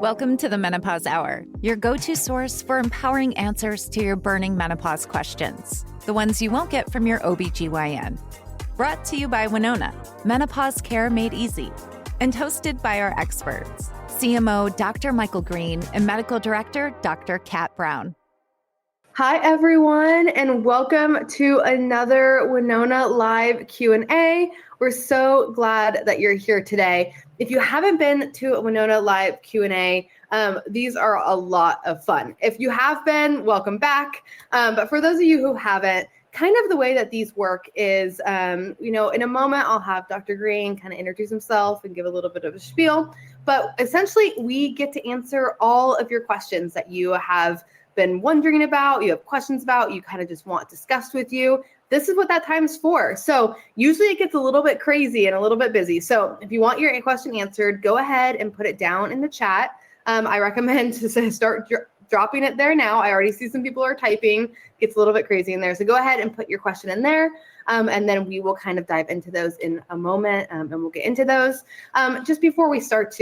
Welcome to the Menopause Hour, your go-to source for empowering answers to your burning menopause questions, the ones you won't get from your OBGYN. Brought to you by Winona, menopause care made easy, and hosted by our experts, CMO Dr. Michael Green and Medical Director Dr. Kat Brown. Hi, everyone, and welcome to another Winona Live Q&A. We're so glad that you're here today. If you haven't been to a Winona Live Q&A, these are a lot of fun. If you have been, welcome back. But for those of you who haven't, kind of the way that these work is, in a moment, I'll have Dr. Green kind of introduce himself and give a little bit of a spiel. But essentially, we get to answer all of your questions that you have been wondering about, you have questions about, you kind of just want discussed with you. This is what that time is for. So usually it gets a little bit crazy and a little bit busy. So if you want your question answered, go ahead and put it down in the chat. I recommend to start dropping it there now. I already see some people are typing. It gets a little bit crazy in there. So go ahead and put your question in there. And then we will kind of dive into those in a moment, and we'll get into those. Just before we start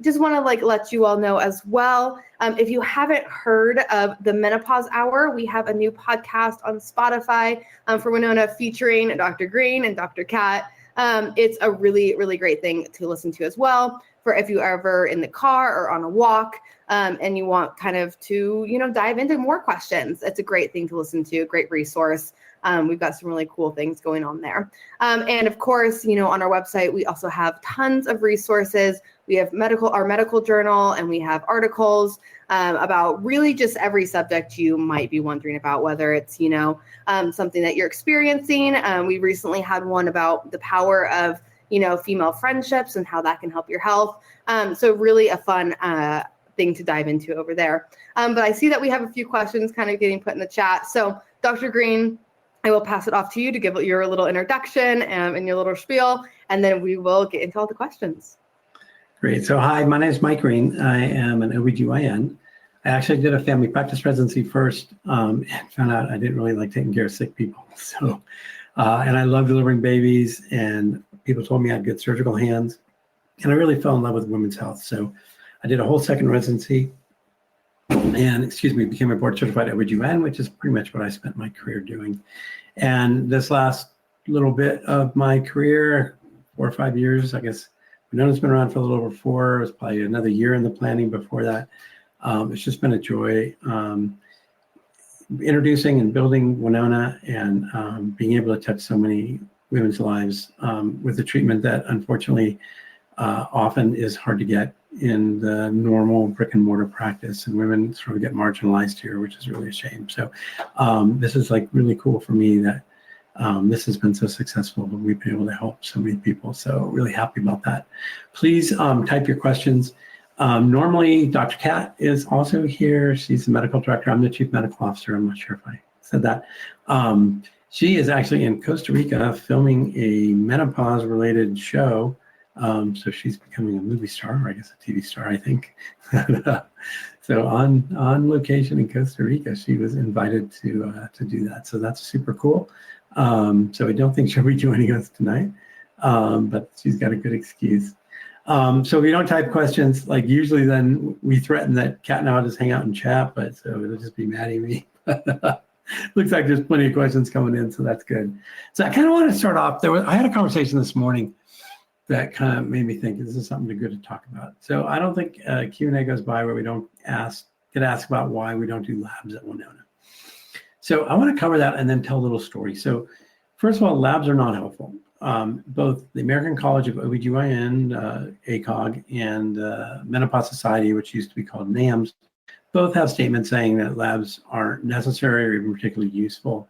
just want to let you all know as well, if you haven't heard of the Menopause Hour, we have a new podcast on Spotify for Winona featuring Dr. Green and Dr. Kat. It's a really, really great thing to listen to as well for if you are ever in the car or on a walk and you want kind of to, dive into more questions. It's a great thing to listen to, a great resource. We've got some really cool things going on there. And of course, on our website, we also have tons of resources. We have our medical journal, and we have articles about really just every subject you might be wondering about, whether it's, something that you're experiencing. We recently had one about the power of, female friendships and how that can help your health. So really a fun thing to dive into over there. But I see that we have a few questions kind of getting put in the chat. So Dr. Green, I will pass it off to you to give your little introduction and your little spiel, and then we will get into all the questions. Great. So hi, my name is Mike Green. I am an OBGYN. I actually did a family practice residency first and found out I didn't really like taking care of sick people. So, and I love delivering babies, and people told me I had good surgical hands, and I really fell in love with women's health. So I did a whole second residency and, became a board certified OBGYN, which is pretty much what I spent my career doing. And this last little bit of my career, 4 or 5 years, I guess, Winona's been around for a little over 4. It was probably another year in the planning before that. It's just been a joy introducing and building Winona and being able to touch so many women's lives with a treatment that unfortunately often is hard to get in the normal brick and mortar practice, and women sort of get marginalized here, which is really a shame. So this is really cool for me that this has been so successful, but we've been able to help so many people. So really happy about that. Please type your questions. Normally, Dr. Kat is also here. She's the medical director. I'm the chief medical officer. I'm not sure if I said that. She is actually in Costa Rica filming a menopause-related show. So she's becoming a movie star, or I guess a TV star, I think. So on location in Costa Rica, she was invited to do that. So that's super cool. So I don't think she'll be joining us tonight, but she's got a good excuse. So if you don't type questions, usually then we threaten that Kat and I'll just hang out and chat, but so it'll just be mad at me. Looks like there's plenty of questions coming in, so that's good. So I kind of want to start off. I had a conversation this morning that kind of made me think this is something good to talk about. So I don't think Q&A goes by where we don't get asked about why we don't do labs at Winona. So I want to cover that and then tell a little story. So first of all, labs are not helpful. Both the American College of OBGYN, ACOG, and Menopause Society, which used to be called NAMS, both have statements saying that labs aren't necessary or even particularly useful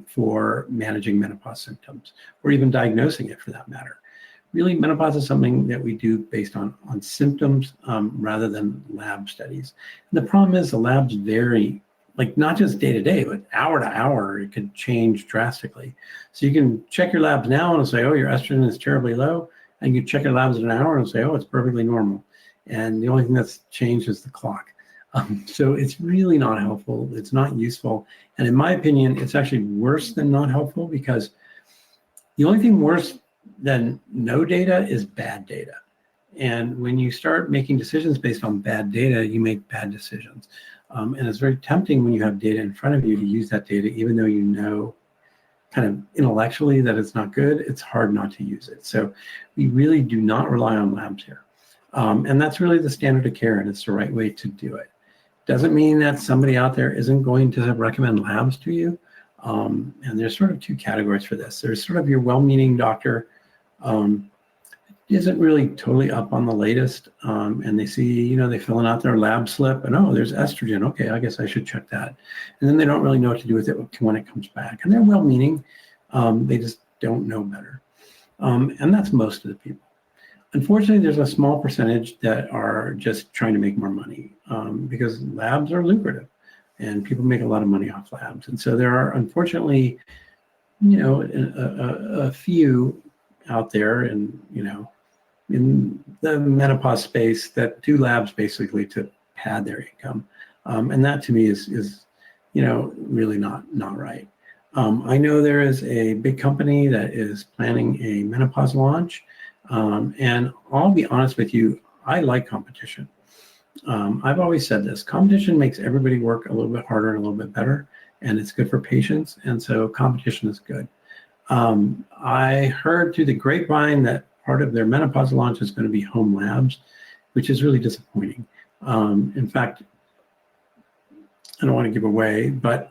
for managing menopause symptoms or even diagnosing it for that matter. Really, menopause is something that we do based on symptoms rather than lab studies. And the problem is the labs vary, not just day to day, but hour to hour, it could change drastically. So you can check your labs now and it'll say, oh, your estrogen is terribly low. And you can check your labs in an hour and it'll say, oh, it's perfectly normal. And the only thing that's changed is the clock. So it's really not helpful. It's not useful. And in my opinion, it's actually worse than not helpful, because the only thing worse than no data is bad data. And when you start making decisions based on bad data, you make bad decisions. And it's very tempting when you have data in front of you to use that data, even though you know kind of intellectually that it's not good. It's hard not to use it. So we really do not rely on labs here. And that's really the standard of care, and it's the right way to do it. Doesn't mean that somebody out there isn't going to recommend labs to you. And there's sort of two categories for this. There's sort of your well-meaning doctor isn't really totally up on the latest, and they see, they filling out their lab slip, and oh, there's estrogen. Okay, I guess I should check that. And then they don't really know what to do with it when it comes back. And they're well-meaning, they just don't know better. And that's most of the people. Unfortunately, there's a small percentage that are just trying to make more money because labs are lucrative, and people make a lot of money off labs. And so there are, unfortunately, a few out there, and in the menopause space that do labs basically to pad their income. And that to me is really not right. I know there is a big company that is planning a menopause launch. And I'll be honest with you, I like competition. I've always said this, competition makes everybody work a little bit harder and a little bit better, and it's good for patients. And so competition is good. I heard through the grapevine that part of their menopause launch is going to be home labs, which is really disappointing. In fact, I don't want to give away, but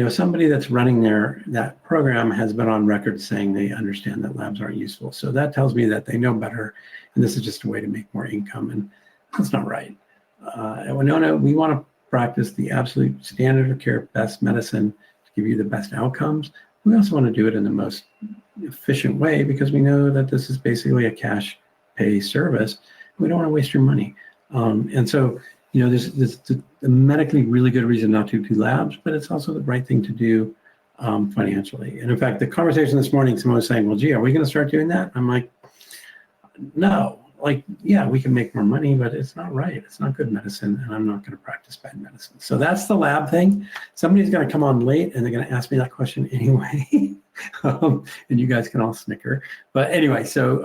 somebody that's running that program has been on record saying they understand that labs aren't useful. So that tells me that they know better, and this is just a way to make more income, and that's not right. At Winona, we want to practice the absolute standard of care, best medicine to give you the best outcomes. We also want to do it in the most efficient way because we know that this is basically a cash pay service. We don't want to waste your money. And so, there's a medically really good reason not to do labs, but it's also the right thing to do financially. And in fact, the conversation this morning, someone was saying, well, gee, are we going to start doing that? I'm like, no. Yeah, we can make more money, but it's not right. It's not good medicine, and I'm not going to practice bad medicine. So that's the lab thing. Somebody's going to come on late, and they're going to ask me that question anyway, and you guys can all snicker. But anyway, so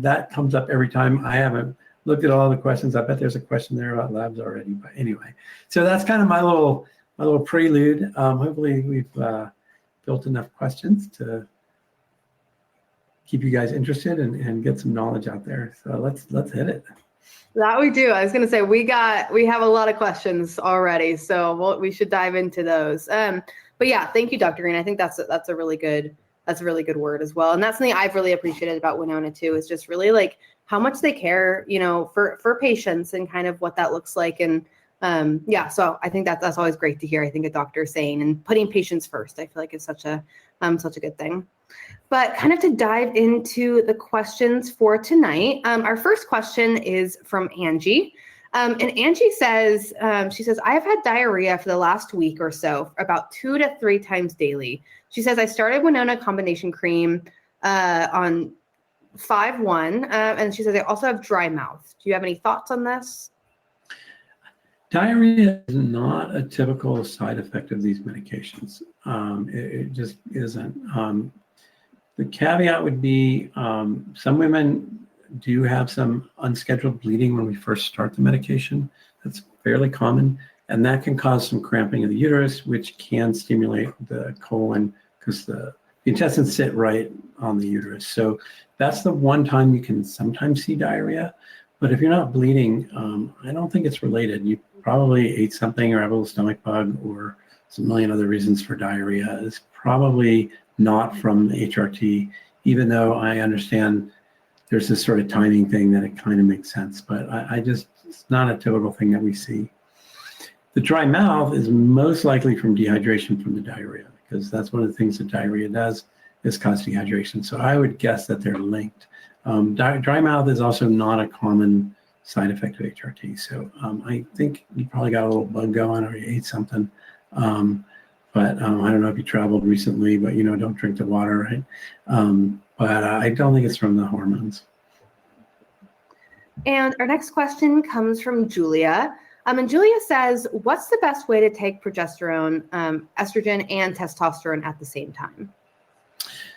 that comes up every time. I haven't looked at all the questions. I bet there's a question there about labs already. But anyway, so that's kind of my little prelude. Hopefully, we've built enough questions to keep you guys interested and get some knowledge out there. So let's hit it. That we do. I was going to say we have a lot of questions already, so we should dive into those. But yeah, thank you, Dr. Green. I think that's a really good word as well, and that's something I've really appreciated about Winona too. Is just really like how much they care, for patients and kind of what that looks like. And so I think that's always great to hear. I think a doctor saying and putting patients first, I feel like is such a good thing. But kind of to dive into the questions for tonight, our first question is from Angie. And Angie says, she says, I have had diarrhea for the last week or so, about 2 to 3 times daily. She says, I started Winona combination cream on 5/1. And she says, I also have dry mouth. Do you have any thoughts on this? Diarrhea is not a typical side effect of these medications. It just isn't. The caveat would be some women do have some unscheduled bleeding when we first start the medication. That's fairly common, and that can cause some cramping of the uterus, which can stimulate the colon because the intestines sit right on the uterus. So that's the one time you can sometimes see diarrhea. But if you're not bleeding, I don't think it's related. You probably ate something or have a little stomach bug or some million other reasons for diarrhea. It's probably not from HRT, even though I understand there's this sort of timing thing that it kind of makes sense, but it's not a typical thing that we see. The dry mouth is most likely from dehydration from the diarrhea, because that's one of the things that diarrhea does is cause dehydration. So I would guess that they're linked. Dry mouth is also not a common side effect of HRT. So I think you probably got a little bug going or you ate something. But I don't know if you traveled recently, but don't drink the water, right? But I don't think it's from the hormones. And our next question comes from Julia. And Julia says, what's the best way to take progesterone, estrogen, and testosterone at the same time?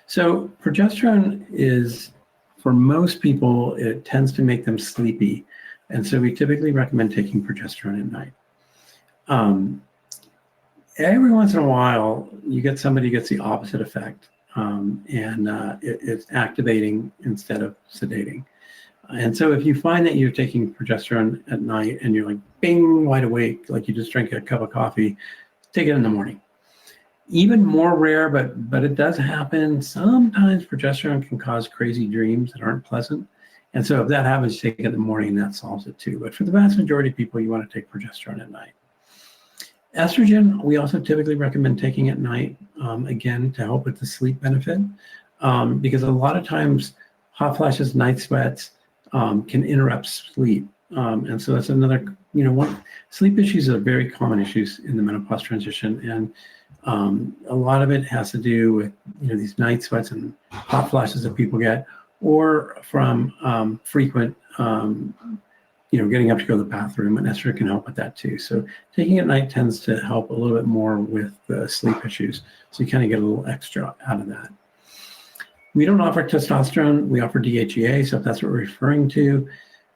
So progesterone is for most people, it tends to make them sleepy. And so we typically recommend taking progesterone at night. Every once in a while, you get somebody who gets the opposite effect, it's activating instead of sedating. And so if you find that you're taking progesterone at night and you're like, bing, wide awake, like you just drank a cup of coffee, take it in the morning. Even more rare, but it does happen. Sometimes progesterone can cause crazy dreams that aren't pleasant. And so if that happens, take it in the morning, that solves it too. But for the vast majority of people, you want to take progesterone at night. Estrogen, we also typically recommend taking at night, again, to help with the sleep benefit, because a lot of times hot flashes, night sweats can interrupt sleep. And so that's another, sleep issues are very common issues in the menopause transition. And a lot of it has to do with, these night sweats and hot flashes that people get, or from frequent, getting up to go to the bathroom, and estrogen can help with that too. So taking it at night tends to help a little bit more with the sleep issues. So you kind of get a little extra out of that. We don't offer testosterone, we offer DHEA. So if that's what we're referring to,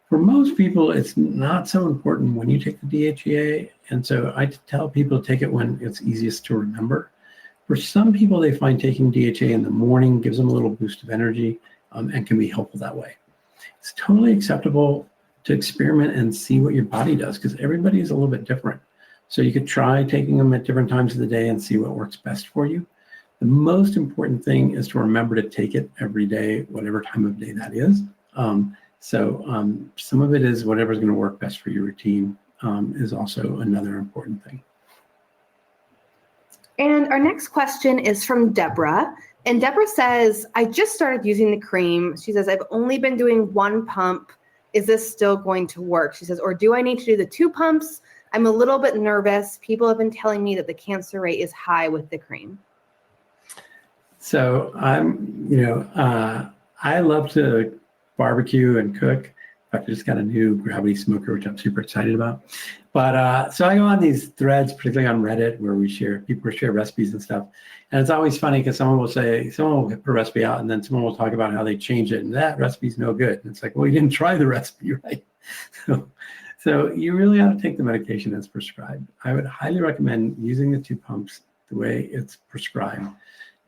for most people, it's not so important when you take the DHEA. And so I tell people to take it when it's easiest to remember. For some people, they find taking DHEA in the morning gives them a little boost of energy and can be helpful that way. It's totally acceptable to experiment and see what your body does, because everybody is a little bit different. So you could try taking them at different times of the day and see what works best for you. The most important thing is to remember to take it every day, whatever time of day that is. Some of it is whatever's going to work best for your routine is also another important thing. And our next question is from Deborah. And Deborah says, I just started using the cream. She says, I've only been doing one pump. Is this still going to work? She says, or do I need to do the 2 pumps? I'm a little bit nervous. People have been telling me that the cancer rate is high with the cream. So I love to barbecue and cook. In fact, I just got a new gravity smoker, which I'm super excited about. But so I go on these threads, particularly on Reddit, where people share recipes and stuff. And it's always funny because someone will put a recipe out, and then someone will talk about how they change it, and that recipe's no good. And it's like, well, you didn't try the recipe, right? So you really ought to take the medication as prescribed. I would highly recommend using the 2 pumps the way it's prescribed.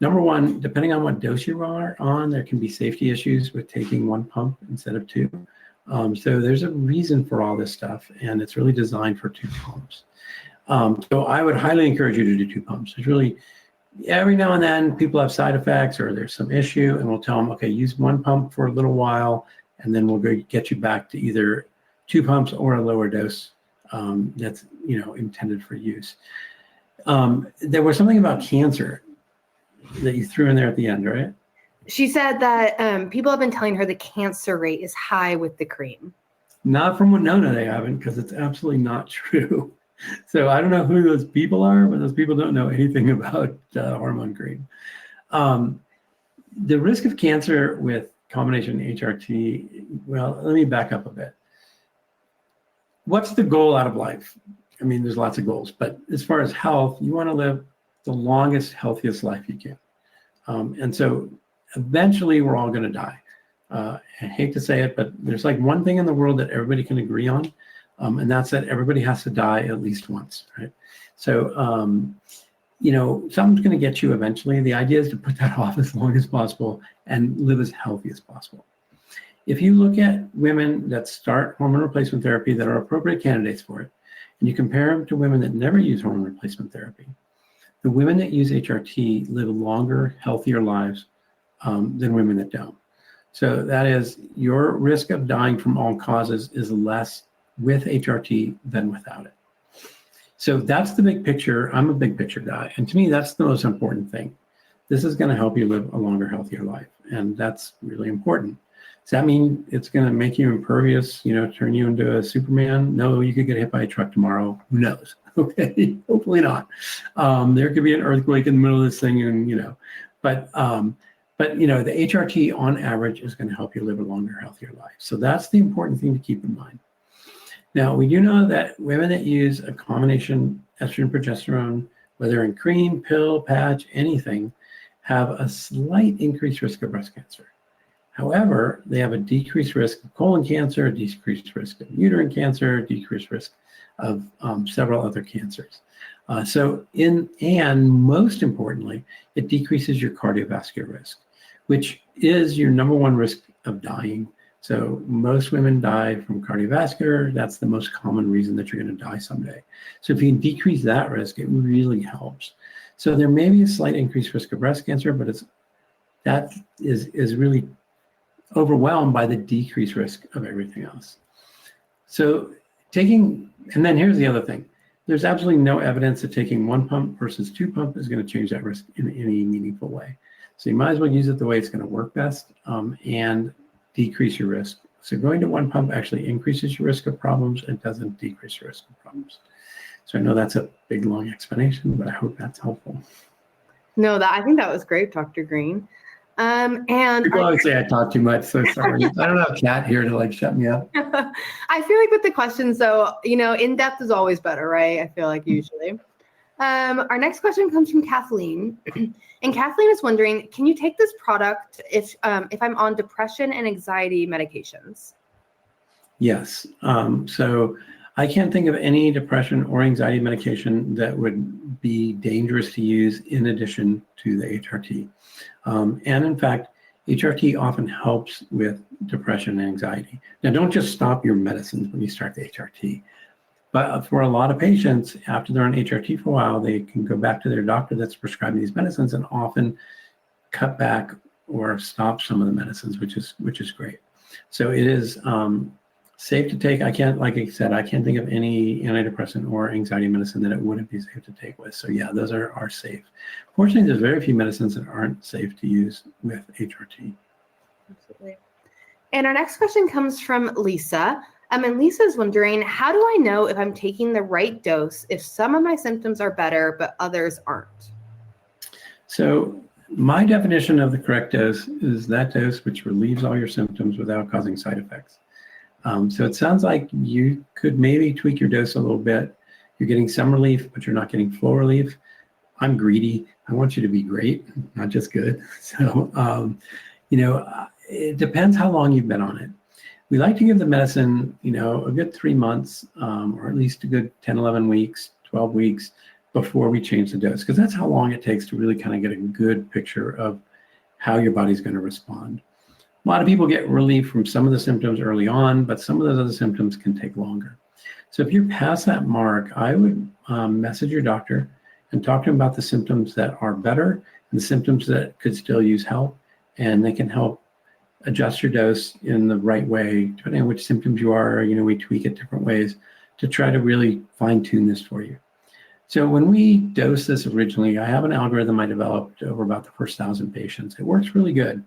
Number one, depending on what dose you are on, there can be safety issues with taking 1 pump instead of 2. So there's a reason for all this stuff, and it's really designed for 2 pumps. So I would highly encourage you to do 2 pumps. It's really, every now and then people have side effects or there's some issue, and we'll tell them, okay, use 1 pump for a little while, and then we'll go get you back to either 2 pumps or a lower dose that's intended for use. There was something about cancer that you threw in there at the end, right? She said that people have been telling her the cancer rate is high with the cream. Not from Winona, they haven't, because it's absolutely not true. So I don't know who those people are, but those people don't know anything about hormone cream. The risk of cancer with combination HRT, well, let me back up a bit. What's the goal out of life? I mean, there's lots of goals, but as far as health, you want to live the longest, healthiest life you can. And so eventually we're all going to die. I hate to say it, but there's like one thing in the world that everybody can agree on, and that's that everybody has to die at least once, right? So, something's going to get you eventually. The idea is to put that off as long as possible and live as healthy as possible. If you look at women that start hormone replacement therapy that are appropriate candidates for it, and you compare them to women that never use hormone replacement therapy, the women that use HRT live longer, healthier lives than women that don't. So that is, your risk of dying from all causes is less with HRT than without it. So that's the big picture. I'm a big picture guy. And to me, that's the most important thing. This is going to help you live a longer, healthier life. And that's really important. Does that mean it's going to make you impervious, turn you into a Superman? No, you could get hit by a truck tomorrow. Who knows? Okay, hopefully not. There could be an earthquake in the middle of this thing, and but the HRT on average is going to help you live a longer, healthier life. So that's the important thing to keep in mind. Now, we do know that women that use a combination estrogen progesterone, whether in cream, pill, patch, anything, have a slight increased risk of breast cancer. However, they have a decreased risk of colon cancer, a decreased risk of uterine cancer, a decreased risk of several other cancers. And most importantly, it decreases your cardiovascular risk, which is your number one risk of dying. So most women die from cardiovascular. That's the most common reason that you're going to die someday. So if you can decrease that risk, it really helps. So there may be a slight increased risk of breast cancer, but that is really overwhelmed by the decreased risk of everything else. So and then here's the other thing. There's absolutely no evidence that taking 1 pump versus 2 pump is going to change that risk in any meaningful way. So you might as well use it the way it's going to work best and decrease your risk. So going to 1 pump actually increases your risk of problems and doesn't decrease your risk of problems. So I know that's a big, long explanation, but I hope that's helpful. No, I think that was great, Dr. Green. And people always say I talk too much, so sorry. I don't have Kat here to shut me up. I feel like with the questions, though, in depth is always better, right? I feel like usually. Our next question comes from Kathleen, and Kathleen is wondering, can you take this product if I'm on depression and anxiety medications? Yes. So I can't think of any depression or anxiety medication that would be dangerous to use in addition to the HRT. And in fact, HRT often helps with depression and anxiety. Now, don't just stop your medicines when you start the HRT. But for a lot of patients, after they're on HRT for a while, they can go back to their doctor that's prescribing these medicines and often cut back or stop some of the medicines, which is great. So it is safe to take. Like I said, I can't think of any antidepressant or anxiety medicine that it wouldn't be safe to take with. So yeah, those are safe. Fortunately, there's very few medicines that aren't safe to use with HRT. Absolutely. And our next question comes from Lisa. And Lisa's wondering, how do I know if I'm taking the right dose if some of my symptoms are better, but others aren't? So my definition of the correct dose is that dose which relieves all your symptoms without causing side effects. So it sounds like you could maybe tweak your dose a little bit. You're getting some relief, but you're not getting full relief. I'm greedy. I want you to be great, not just good. So, it depends how long you've been on it. We like to give the medicine, a good 3 months, or at least a good 10, 11 weeks, 12 weeks before we change the dose, because that's how long it takes to really kind of get a good picture of how your body's going to respond. A lot of people get relief from some of the symptoms early on, but some of those other symptoms can take longer. So if you're past that mark, I would message your doctor and talk to him about the symptoms that are better and the symptoms that could still use help, and they can help adjust your dose in the right way, depending on which symptoms you are. We tweak it different ways to try to really fine tune this for you. So when we dose this originally, I have an algorithm I developed over about the first 1,000 patients. It works really good.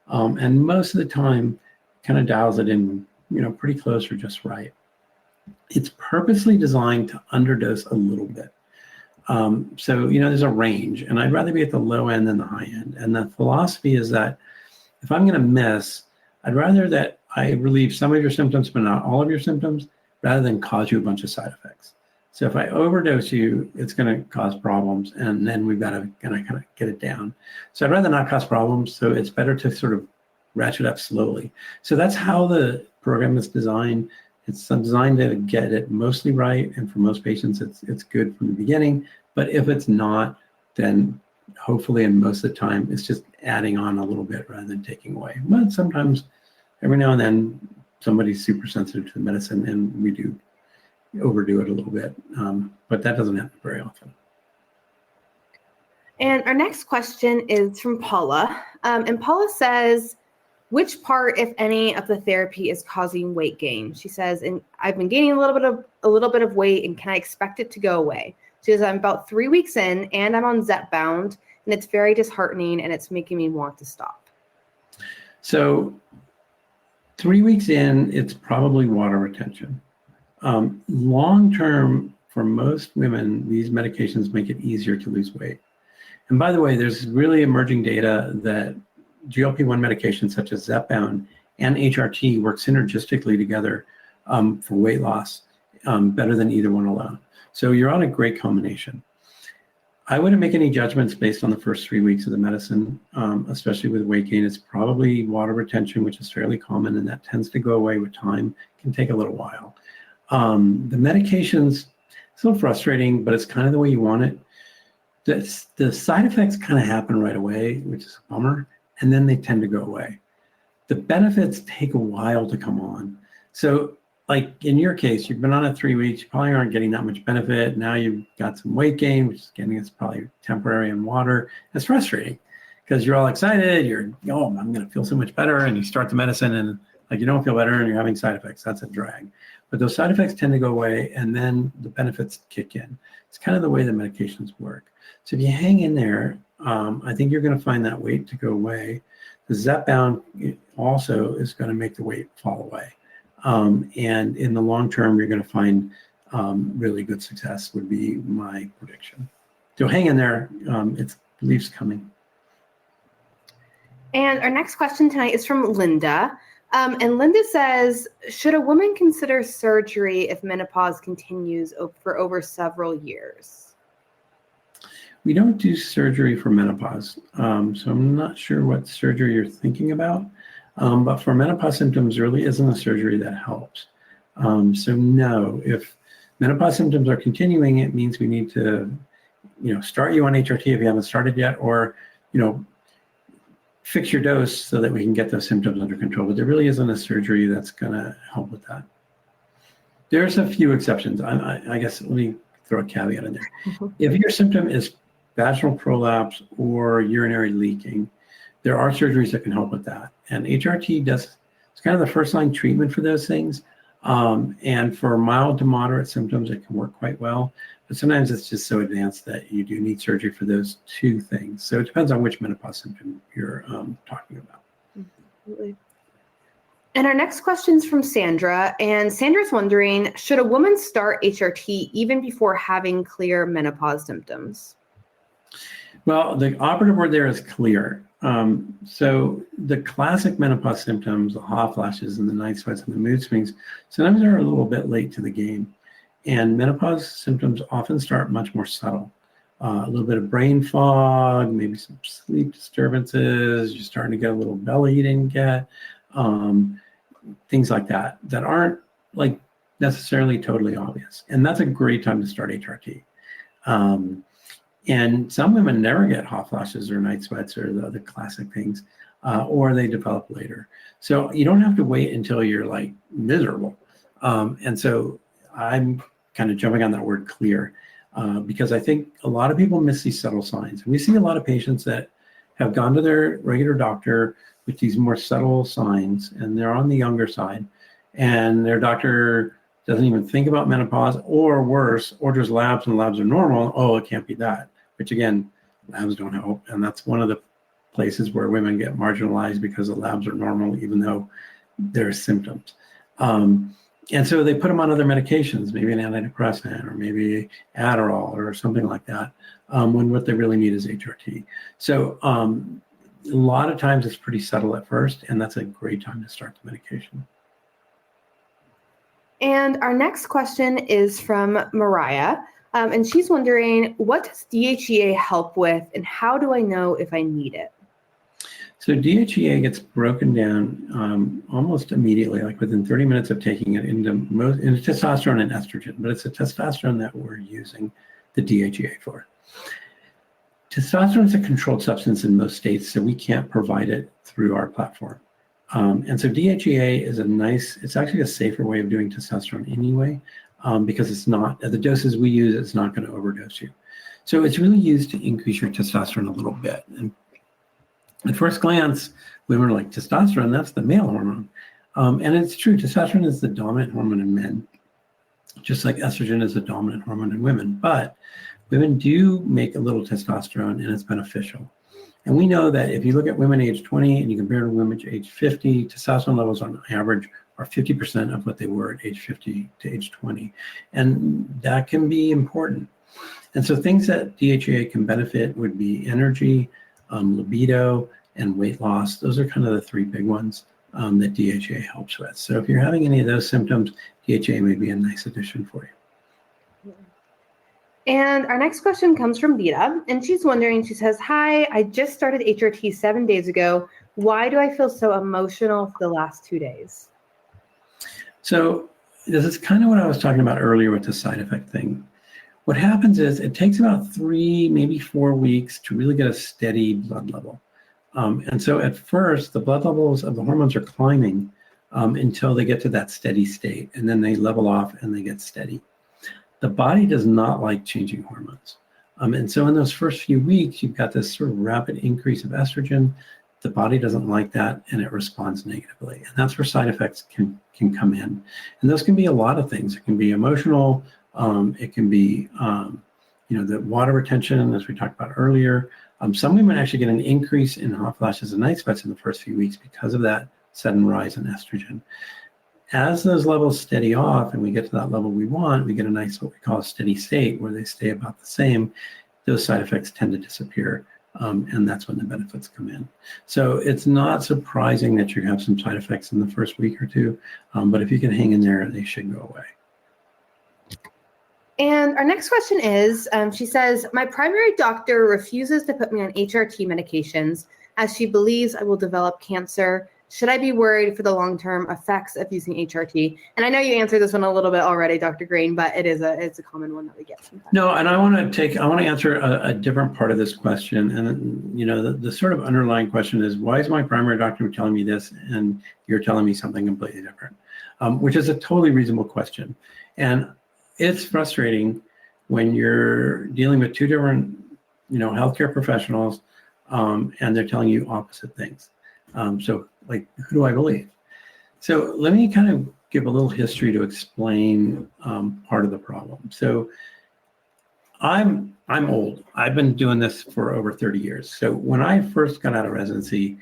And most of the time kind of dials it in, pretty close or just right. It's purposely designed to underdose a little bit. So, there's a range, and I'd rather be at the low end than the high end. And the philosophy is that if I'm going to miss, I'd rather that I relieve some of your symptoms, but not all of your symptoms, rather than cause you a bunch of side effects. So if I overdose you, it's going to cause problems, and then we've got to kind of get it down. So I'd rather not cause problems, so it's better to sort of ratchet up slowly. So that's how the program is designed. It's designed to get it mostly right, and for most patients, it's good from the beginning. But if it's not, then hopefully, and most of the time, it's just adding on a little bit rather than taking away. But sometimes, every now and then, somebody's super sensitive to the medicine, and we do overdo it a little bit. But that doesn't happen very often. And our next question is from Paula. And Paula says, which part, if any, of the therapy is causing weight gain? She says, and I've been gaining a little bit of weight, and can I expect it to go away? She says, I'm about 3 weeks in, and I'm on Zepbound, and it's very disheartening, and it's making me want to stop. So 3 weeks in, it's probably water retention. Long term, for most women, these medications make it easier to lose weight. And by the way, there's really emerging data that GLP-1 medications such as Zepbound and HRT work synergistically together for weight loss better than either one alone. So you're on a great combination. I wouldn't make any judgments based on the first 3 weeks of the medicine, especially with weight gain. It's probably water retention, which is fairly common, and that tends to go away with time. It can take a little while. The medications, it's a little frustrating, but it's kind of the way you want it. The side effects kind of happen right away, which is a bummer, and then they tend to go away. The benefits take a while to come on. So like in your case, you've been on it 3 weeks, you probably aren't getting that much benefit. Now you've got some weight gain, which is getting, it's probably temporary in water. It's frustrating because you're all excited. You're, oh, I'm going to feel so much better. And you start the medicine and like you don't feel better and you're having side effects. That's a drag. But those side effects tend to go away and then the benefits kick in. It's kind of the way the medications work. So if you hang in there, I think you're going to find that weight to go away. The Zepbound also is going to make the weight fall away. And in the long term, you're going to find really good success would be my prediction. So hang in there. It's relief's coming. And our next question tonight is from Linda. And Linda says, should a woman consider surgery if menopause continues for over several years? We don't do surgery for menopause. So I'm not sure what surgery you're thinking about. But for menopause symptoms, there really isn't a surgery that helps. So no, if menopause symptoms are continuing, it means we need to, start you on HRT if you haven't started yet, or, fix your dose so that we can get those symptoms under control. But there really isn't a surgery that's going to help with that. There's a few exceptions. I guess let me throw a caveat in there. Mm-hmm. If your symptom is vaginal prolapse or urinary leaking, there are surgeries that can help with that. And HRT it's kind of the first line treatment for those things. And for mild to moderate symptoms, it can work quite well. But sometimes it's just so advanced that you do need surgery for those two things. So it depends on which menopause symptom you're talking about. Absolutely. And our next question is from Sandra. And Sandra's wondering, should a woman start HRT even before having clear menopause symptoms? Well, the operative word there is clear. So the classic menopause symptoms, the hot flashes and the night sweats and the mood swings, sometimes are a little bit late to the game. And menopause symptoms often start much more subtle. A little bit of brain fog, maybe some sleep disturbances, you're starting to get a little belly you didn't get, things like that aren't like necessarily totally obvious. And that's a great time to start HRT. And some women never get hot flashes or night sweats or the other classic things, or they develop later. So you don't have to wait until you're like miserable. And so I'm kind of jumping on that word clear because I think a lot of people miss these subtle signs. We see a lot of patients that have gone to their regular doctor with these more subtle signs and they're on the younger side and their doctor doesn't even think about menopause or worse, orders labs and labs are normal. Oh, it can't be that. Which again, labs don't help. And that's one of the places where women get marginalized because the labs are normal, even though there's symptoms. And so they put them on other medications, maybe an antidepressant or maybe Adderall or something like that, when what they really need is HRT. So a lot of times it's pretty subtle at first, and that's a great time to start the medication. And our next question is from Mariah. And she's wondering, what does DHEA help with and how do I know if I need it? So DHEA gets broken down almost immediately, like within 30 minutes of taking it into testosterone and estrogen, but it's a testosterone that we're using the DHEA for. Testosterone is a controlled substance in most states, so we can't provide it through our platform. And so DHEA is it's actually a safer way of doing testosterone anyway, because it's not, at the doses we use, it's not going to overdose you. So it's really used to increase your testosterone a little bit. And at first glance, women are like, testosterone, that's the male hormone. And it's true, testosterone is the dominant hormone in men, just like estrogen is the dominant hormone in women. But women do make a little testosterone and it's beneficial. And we know that if you look at women age 20 and you compare to women age 50, testosterone levels on average are 50% of what they were at age 50 to age 20. And that can be important. And so things that DHEA can benefit would be energy, libido, and weight loss. Those are kind of the three big ones that DHEA helps with. So if you're having any of those symptoms, DHEA may be a nice addition for you. And our next question comes from Vita, and she's wondering, she says, hi, I just started HRT 7 days ago. Why do I feel so emotional for the last 2 days? So this is kind of what I was talking about earlier with the side effect thing. What happens is it takes about 3, maybe 4 weeks to really get a steady blood level. And so at first, the blood levels of the hormones are climbing until they get to that steady state, and then they level off and they get steady. The body does not like changing hormones. And so in those first few weeks, you've got this sort of rapid increase of estrogen. The body doesn't like that, and it responds negatively. And that's where side effects can come in. And those can be a lot of things. It can be emotional. It can be, the water retention, as we talked about earlier. Some women actually get an increase in hot flashes and night sweats in the first few weeks because of that sudden rise in estrogen. As those levels steady off and we get to that level we want, we get a nice, what we call a steady state, where they stay about the same. Those side effects tend to disappear, and that's when the benefits come in. So it's not surprising that you have some side effects in the first week or two, but if you can hang in there, they should go away. And our next question is, she says, my primary doctor refuses to put me on HRT medications as she believes I will develop cancer. Should I be worried for the long-term effects of using HRT? And I know you answered this one a little bit already, Dr. Green, but it's a common one that we get sometimes. No, and I want to answer a different part of this question. And the sort of underlying question is, why is my primary doctor telling me this and you're telling me something completely different? Which is a totally reasonable question. And it's frustrating when you're dealing with two different, healthcare professionals, and they're telling you opposite things. So who do I believe? So let me kind of give a little history to explain part of the problem. So I'm old. I've been doing this for over 30 years. So when I first got out of residency,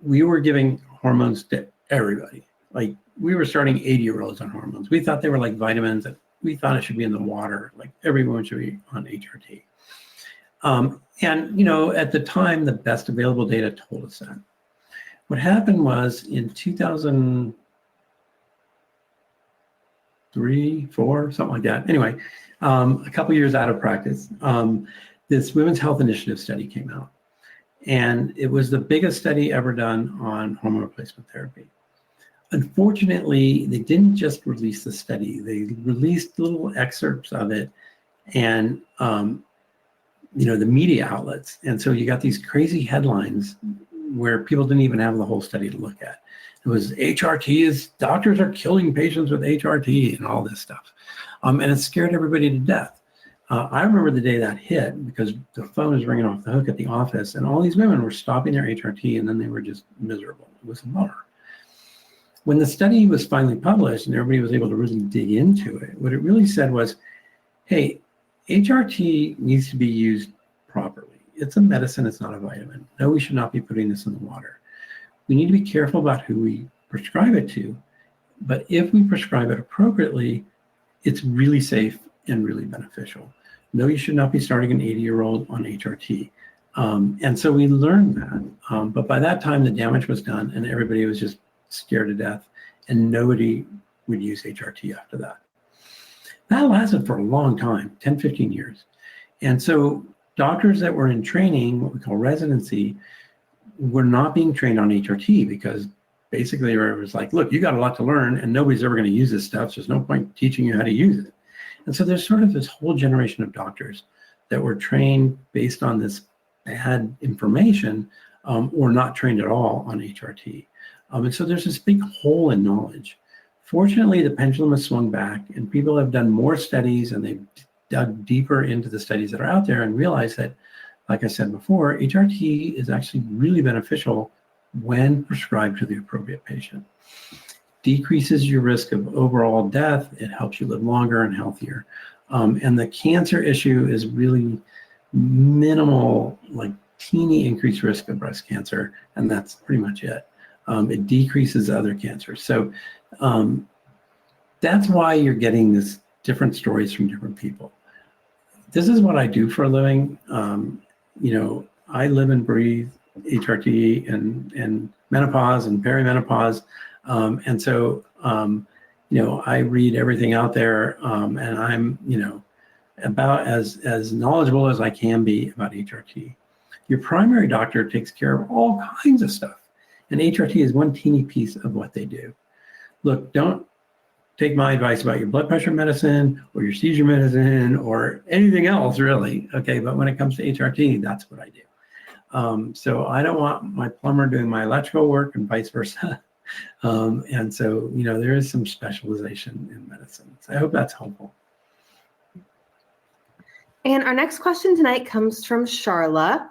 we were giving hormones to everybody. Like, we were starting 80-year-olds on hormones. We thought they were like vitamins, and we thought it should be in the water. Like, everyone should be on HRT. And at the time, the best available data told us that. What happened was in 2003, 2004, something like that. Anyway, a couple years out of practice, this Women's Health Initiative study came out. And it was the biggest study ever done on hormone replacement therapy. Unfortunately, they didn't just release the study. They released little excerpts of it and, the media outlets. And so you got these crazy headlines where people didn't even have the whole study to look at. It was doctors are killing patients with HRT and all this stuff. And it scared everybody to death. I remember the day that hit, because the phone was ringing off the hook at the office, and all these women were stopping their HRT, and then they were just miserable. It was a bummer. When the study was finally published and everybody was able to really dig into it, what it really said was, hey, HRT needs to be used properly. It's a medicine, it's not a vitamin. No, we should not be putting this in the water. We need to be careful about who we prescribe it to. But if we prescribe it appropriately, it's really safe and really beneficial. No, you should not be starting an 80-year-old on HRT. And so we learned that. But by that time, the damage was done and everybody was just scared to death, and nobody would use HRT after that. That lasted for a long time, 10, 15 years. And so doctors that were in training, what we call residency, were not being trained on HRT, because basically it was like, look, you got a lot to learn and nobody's ever going to use this stuff. So there's no point teaching you how to use it. And so there's sort of this whole generation of doctors that were trained based on this bad information, or not trained at all on HRT. And so there's this big hole in knowledge. Fortunately, the pendulum has swung back and people have done more studies, and they've dug deeper into the studies that are out there and realized that, like I said before, HRT is actually really beneficial when prescribed to the appropriate patient. Decreases your risk of overall death. It helps you live longer and healthier. And the cancer issue is really minimal, like teeny increased risk of breast cancer, and that's pretty much it. It decreases other cancers. So that's why you're getting this different stories from different people. This is what I do for a living. I live and breathe HRT and menopause and perimenopause. And so, I read everything out there, and about as knowledgeable as I can be about HRT. Your primary doctor takes care of all kinds of stuff, and HRT is one teeny piece of what they do. Look, don't take my advice about your blood pressure medicine or your seizure medicine or anything else, really. Okay, but when it comes to HRT, that's what I do. So I don't want my plumber doing my electrical work and vice versa. And so, there is some specialization in medicine. So I hope that's helpful. And our next question tonight comes from Charla.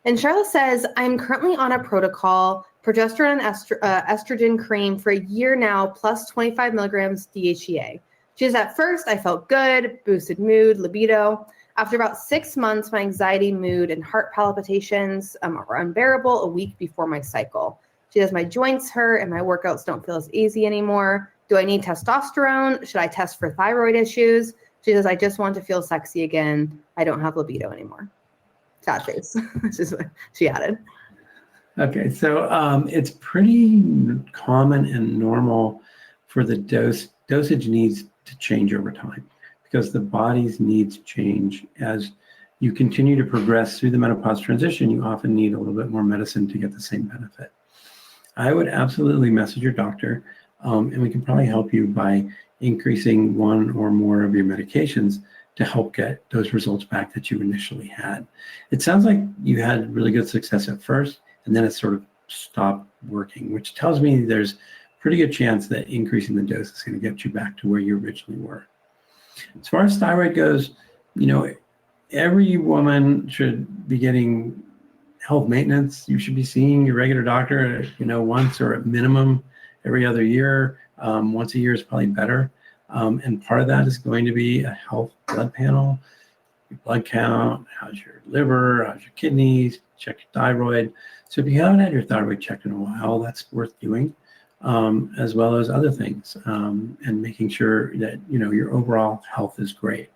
And Charla says, I'm currently on a protocol, progesterone and estrogen cream for a year now, plus 25 milligrams DHEA. She says, at first I felt good, boosted mood, libido. After about 6 months, my anxiety, mood, and heart palpitations are unbearable a week before my cycle. She says, my joints hurt and my workouts don't feel as easy anymore. Do I need testosterone? Should I test for thyroid issues? She says, I just want to feel sexy again. I don't have libido anymore. Sad face. This is what she added. Okay, so it's pretty common and normal for the dosage needs to change over time because the body's needs change. As you continue to progress through the menopause transition, you often need a little bit more medicine to get the same benefit. I would absolutely message your doctor, and we can probably help you by increasing one or more of your medications to help get those results back that you initially had. It sounds like you had really good success at first, and then it sort of stopped working, which tells me there's a pretty good chance that increasing the dose is going to get you back to where you originally were. As far as thyroid goes, every woman should be getting health maintenance. You should be seeing your regular doctor, once or at minimum every other year. Once a year is probably better. And part of that is going to be a health blood panel, your blood count, how's your liver, how's your kidneys, check your thyroid. So if you haven't had your thyroid checked in a while, that's worth doing, as well as other things, and making sure that, your overall health is great.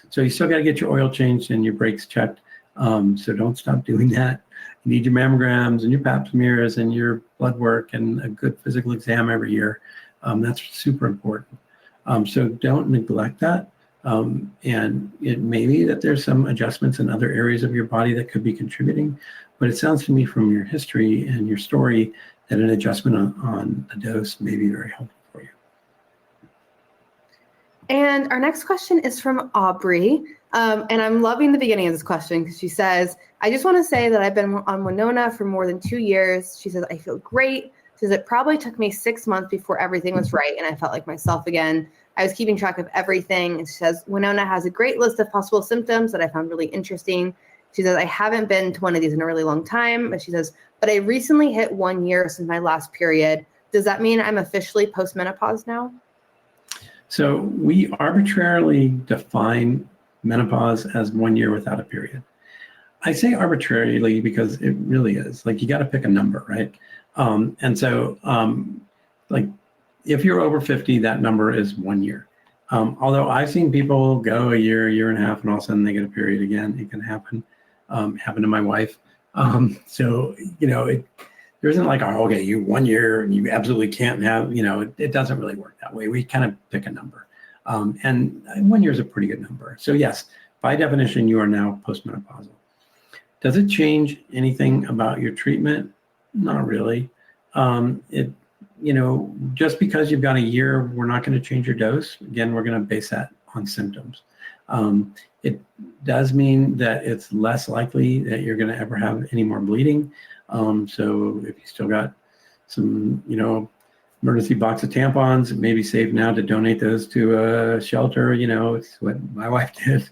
So you still got to get your oil changed and your brakes checked. So don't stop doing that. You need your mammograms and your pap smears and your blood work and a good physical exam every year. That's super important. So don't neglect that. And it may be that there's some adjustments in other areas of your body that could be contributing, but it sounds to me from your history and your story that an adjustment on the dose may be very helpful for you. And our next question is from Aubrey. And I'm loving the beginning of this question because she says, I just want to say that I've been on Winona for more than 2 years. She says, I feel great. She says, it probably took me 6 months before everything was right and I felt like myself again. I was keeping track of everything. And she says, Winona has a great list of possible symptoms that I found really interesting. She says, I haven't been to one of these in a really long time. But she says, but I recently hit 1 year since my last period. Does that mean I'm officially postmenopause now? So we arbitrarily define menopause as 1 year without a period. I say arbitrarily because it really is. Like, you got to pick a number, right? And so, if you're over 50, that number is 1 year. Although I've seen people go a year and a half, and all of a sudden they get a period again. It can happen. Happened to my wife. So, there isn't like, oh, okay, you 1 year and you absolutely can't have, it doesn't really work that way. We kind of pick a number. And 1 year is a pretty good number. So yes, by definition, you are now postmenopausal. Does it change anything about your treatment? Not really. Just because you've got a year, we're not going to change your dose. Again, we're going to base that on symptoms. It does mean that it's less likely that you're going to ever have any more bleeding. So if you still got some, emergency box of tampons, it may be safe now to donate those to a shelter. It's what my wife did.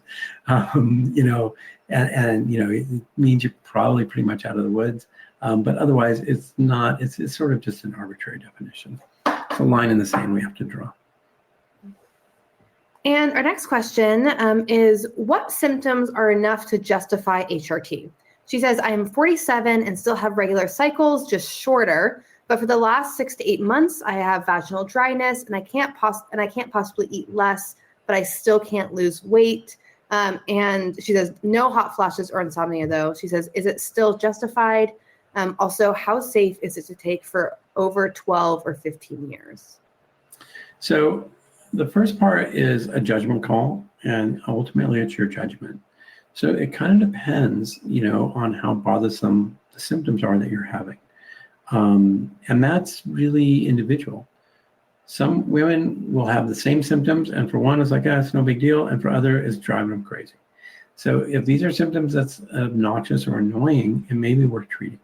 It means you're probably pretty much out of the woods. But otherwise, it's not. It's sort of just an arbitrary definition. It's a line in the sand we have to draw. And our next question is, what symptoms are enough to justify HRT? She says, I am 47 and still have regular cycles, just shorter. But for the last 6 to 8 months, I have vaginal dryness, and I can't possibly eat less, but I still can't lose weight. And she says, no hot flashes or insomnia, though. She says, is it still justified? Also, how safe is it to take for over 12 or 15 years? So the first part is a judgment call, and ultimately it's your judgment. So it kind of depends, on how bothersome the symptoms are that you're having. And that's really individual. Some women will have the same symptoms, and for one, it's like, it's no big deal, and for other, it's driving them crazy. So if these are symptoms that's obnoxious or annoying, it may be worth treating.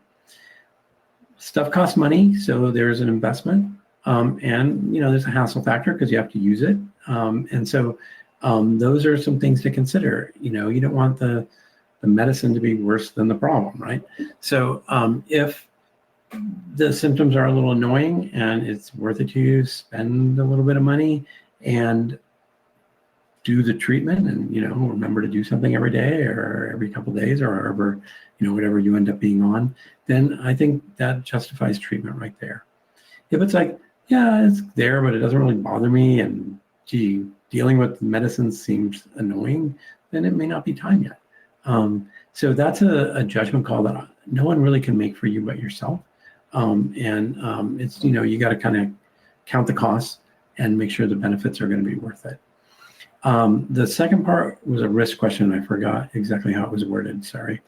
Stuff costs money, so there's an investment, and there's a hassle factor because you have to use it, and so those are some things to consider. You don't want the medicine to be worse than the problem, right? So if the symptoms are a little annoying and it's worth it to you, spend a little bit of money and do the treatment, and remember to do something every day or every couple of days or whatever you end up being on, then I think that justifies treatment right there. If it's like, yeah, it's there, but it doesn't really bother me, and dealing with medicine seems annoying, then it may not be time yet. So that's a judgment call that no one really can make for you but yourself. It's, you got to kind of count the costs and make sure the benefits are going to be worth it. The second part was a risk question. I forgot exactly how it was worded. Sorry.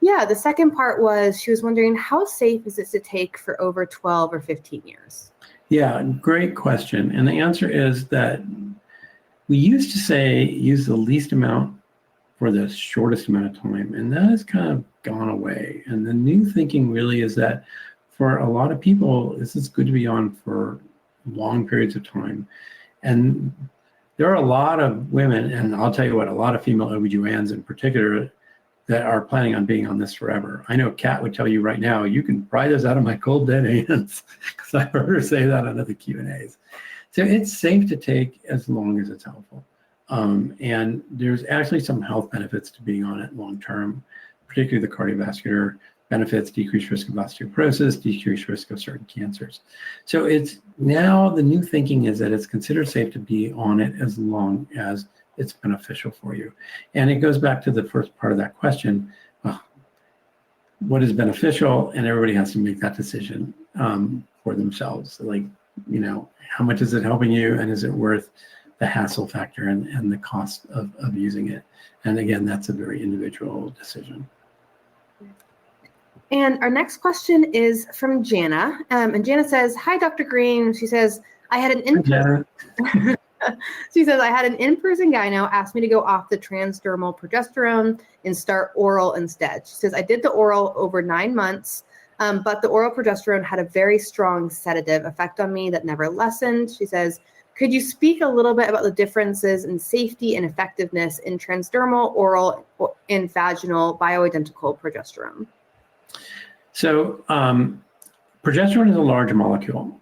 Yeah, the second part was, she was wondering, how safe is this to take for over 12 or 15 years? Yeah, great question. And the answer is that we used to say use the least amount for the shortest amount of time, and that has kind of gone away. And the new thinking really is that for a lot of people, this is good to be on for long periods of time. And there are a lot of women, and I'll tell you what, a lot of female OBGYNs in particular, that are planning on being on this forever. I know Kat would tell you right now, you can pry this out of my cold dead hands, because I've heard her say that on other Q&As. So it's safe to take as long as it's helpful. And there's actually some health benefits to being on it long term, particularly the cardiovascular benefits, decreased risk of osteoporosis, decreased risk of certain cancers. So it's now the new thinking is that it's considered safe to be on it as long as it's beneficial for you. And it goes back to the first part of that question, what is beneficial? And everybody has to make that decision for themselves. Like, how much is it helping you, and is it worth the hassle factor and the cost of using it? And again, that's a very individual decision. And our next question is from Jana. And Jana says, hi, Dr. Green. She says, I had an in-person gyno ask me to go off the transdermal progesterone and start oral instead. She says, I did the oral over 9 months, but the oral progesterone had a very strong sedative effect on me that never lessened. She says, could you speak a little bit about the differences in safety and effectiveness in transdermal, oral, and vaginal bioidentical progesterone? So progesterone is a large molecule,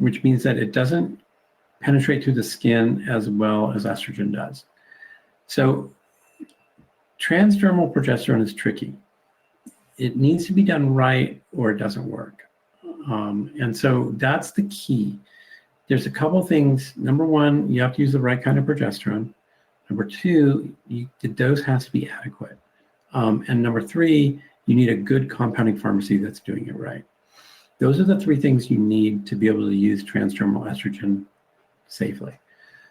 which means that it doesn't penetrate through the skin as well as estrogen does. So transdermal progesterone is tricky. It needs to be done right or it doesn't work. And so that's the key. There's a couple things. Number one, you have to use the right kind of progesterone. Number two, the dose has to be adequate. And number three, you need a good compounding pharmacy that's doing it right. Those are the three things you need to be able to use transdermal estrogen safely.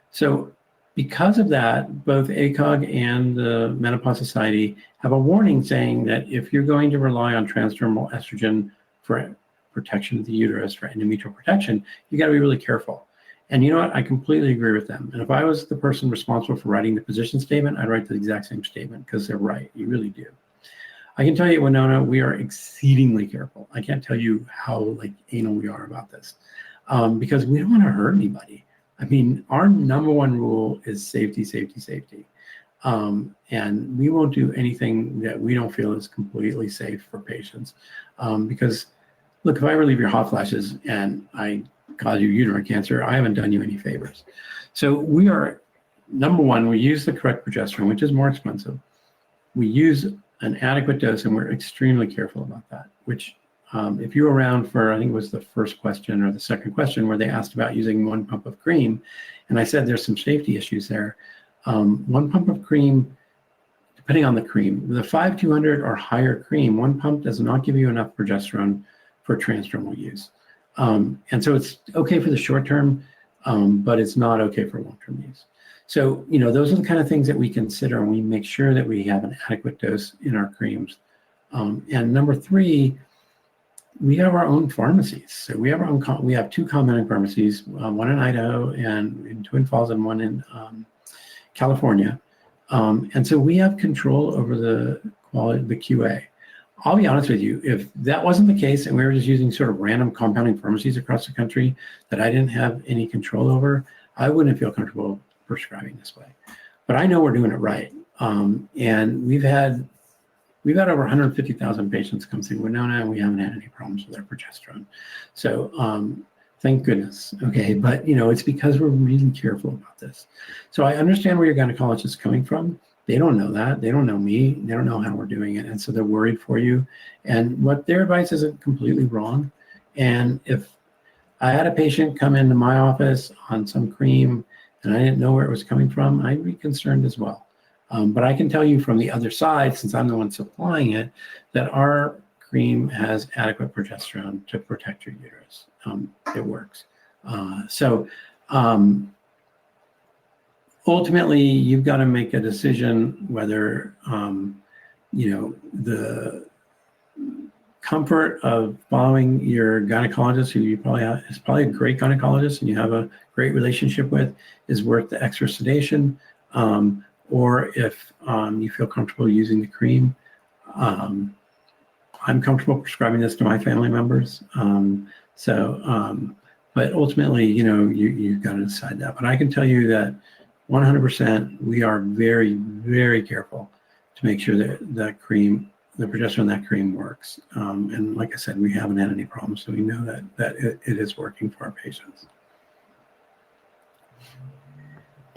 So because of that, both ACOG and the Menopause Society have a warning saying that if you're going to rely on transdermal estrogen for protection of the uterus, for endometrial protection, you got to be really careful. And you know what? I completely agree with them. And if I was the person responsible for writing the position statement, I'd write the exact same statement, because they're right. You really do. I can tell you, Winona, we are exceedingly careful. I can't tell you how anal we are about this, because we don't want to hurt anybody. I mean, our number one rule is safety, safety, safety. And we won't do anything that we don't feel is completely safe for patients. Because, look, if I relieve your hot flashes and I cause you uterine cancer, I haven't done you any favors. So we are, number one, we use the correct progesterone, which is more expensive. We use an adequate dose, and we're extremely careful about that, which if you were around for, I think it was the first question or the second question, where they asked about using 1 pump of cream, and I said there's some safety issues there. 1 pump of cream, depending on the cream, the 5-200 or higher cream, 1 pump does not give you enough progesterone for transdermal use. And so it's okay for the short term, but it's not okay for long-term use. So, those are the kind of things that we consider, and we make sure that we have an adequate dose in our creams. And number 3, we have our own pharmacies. So we have 2 compounding pharmacies, one in Idaho and in Twin Falls, and one in California. And so we have control over the quality, the QA. I'll be honest with you, if that wasn't the case and we were just using sort of random compounding pharmacies across the country that I didn't have any control over, I wouldn't feel comfortable prescribing this way. But I know we're doing it right. And we've had over 150,000 patients come through Winona, and we haven't had any problems with their progesterone. So thank goodness. Okay, but it's because we're really careful about this. So I understand where your gynecologist is coming from. They don't know that. They don't know me. They don't know how we're doing it. And so they're worried for you. And what their advice isn't completely wrong. And if I had a patient come into my office on some cream and I didn't know where it was coming from, I'd be concerned as well. But I can tell you from the other side, since I'm the one supplying it, that our cream has adequate progesterone to protect your uterus. It works. Ultimately, you've got to make a decision whether, the comfort of following your gynecologist, who you probably have, is probably a great gynecologist and you have a great relationship with, is worth the extra sedation, or if you feel comfortable using the cream. I'm comfortable prescribing this to my family members. But ultimately, you've got to decide that. But I can tell you that 100%, we are very, very careful to make sure that that cream, the progesterone in that cream works. And like I said, we haven't had any problems, so we know that it is working for our patients.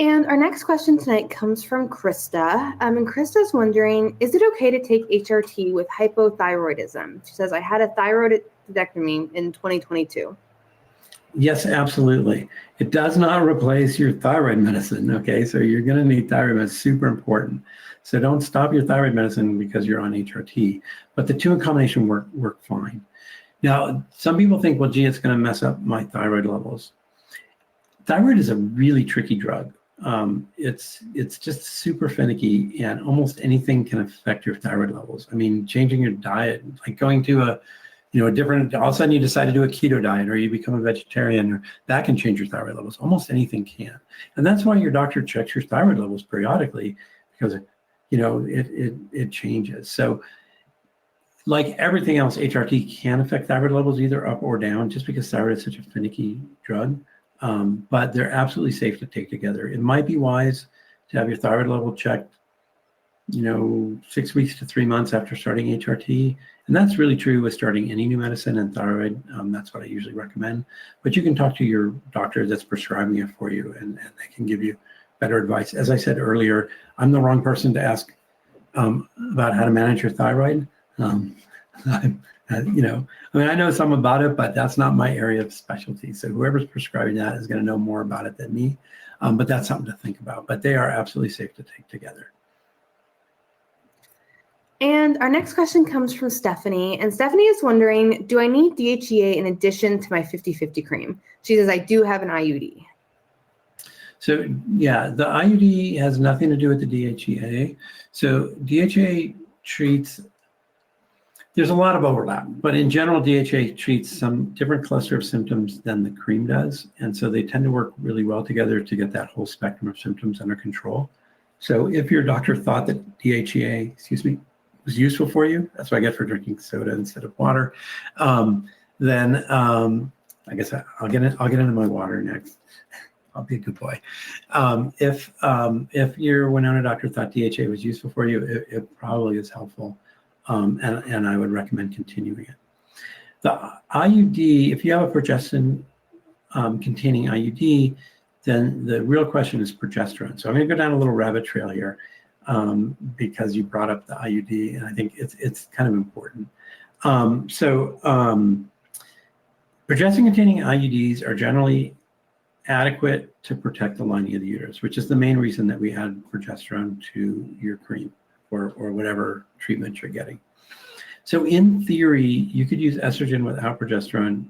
And our next question tonight comes from Krista. And Krista's wondering, is it okay to take HRT with hypothyroidism? She says, I had a thyroidectomy in 2022. Yes, absolutely. It does not replace your thyroid medicine, okay? So you're going to need thyroid medicine, super important. So don't stop your thyroid medicine because you're on HRT. But the two in combination work fine. Now, some people think, well, gee, it's going to mess up my thyroid levels. Thyroid is a really tricky drug. It's just super finicky, and almost anything can affect your thyroid levels. I mean, changing your diet, like going to a different, all of a sudden you decide to do a keto diet, or you become a vegetarian, or that can change your thyroid levels. Almost anything can. And that's why your doctor checks your thyroid levels periodically, because it changes. So like everything else, HRT can affect thyroid levels either up or down, just because thyroid is such a finicky drug. But they're absolutely safe to take together. It might be wise to have your thyroid level checked, 6 weeks to 3 months after starting HRT. And that's really true with starting any new medicine, and thyroid. That's what I usually recommend. But you can talk to your doctor that's prescribing it for you, and they can give you better advice. As I said earlier, I'm the wrong person to ask about how to manage your thyroid. I know some about it, but that's not my area of specialty. So whoever's prescribing that is going to know more about it than me. But that's something to think about. But they are absolutely safe to take together. And our next question comes from Stephanie. And Stephanie is wondering, do I need DHEA in addition to my 50/50 cream? She says, I do have an IUD. So yeah, the IUD has nothing to do with the DHEA. So DHEA treats, there's a lot of overlap, but in general, DHEA treats some different cluster of symptoms than the cream does. And so they tend to work really well together to get that whole spectrum of symptoms under control. So if your doctor thought that DHEA, was useful for you, that's what I get for drinking soda instead of water, then I guess I'll get into my water next. I'll be a good boy. If your Winona doctor thought DHEA was useful for you, it probably is helpful. And I would recommend continuing it. The IUD, if you have a progestin containing IUD, then the real question is progesterone. So I'm going to go down a little rabbit trail here because you brought up the IUD, and I think it's kind of important. Progestin containing IUDs are generally adequate to protect the lining of the uterus, which is the main reason that we add progesterone to your cream or whatever treatment you're getting. So in theory, you could use estrogen without progesterone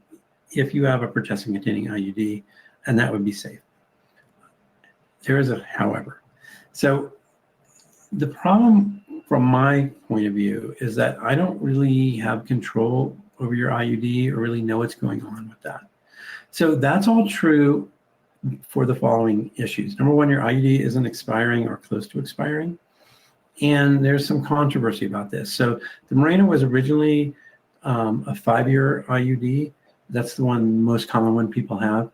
if you have a progestin containing IUD, and that would be safe. There is a however. So the problem from my point of view is that I don't really have control over your IUD or really know what's going on with that. So that's all true for the following issues. Number one, your IUD isn't expiring or close to expiring. And there's some controversy about this. So the Mirena was originally a 5-year IUD. That's the most common one people have.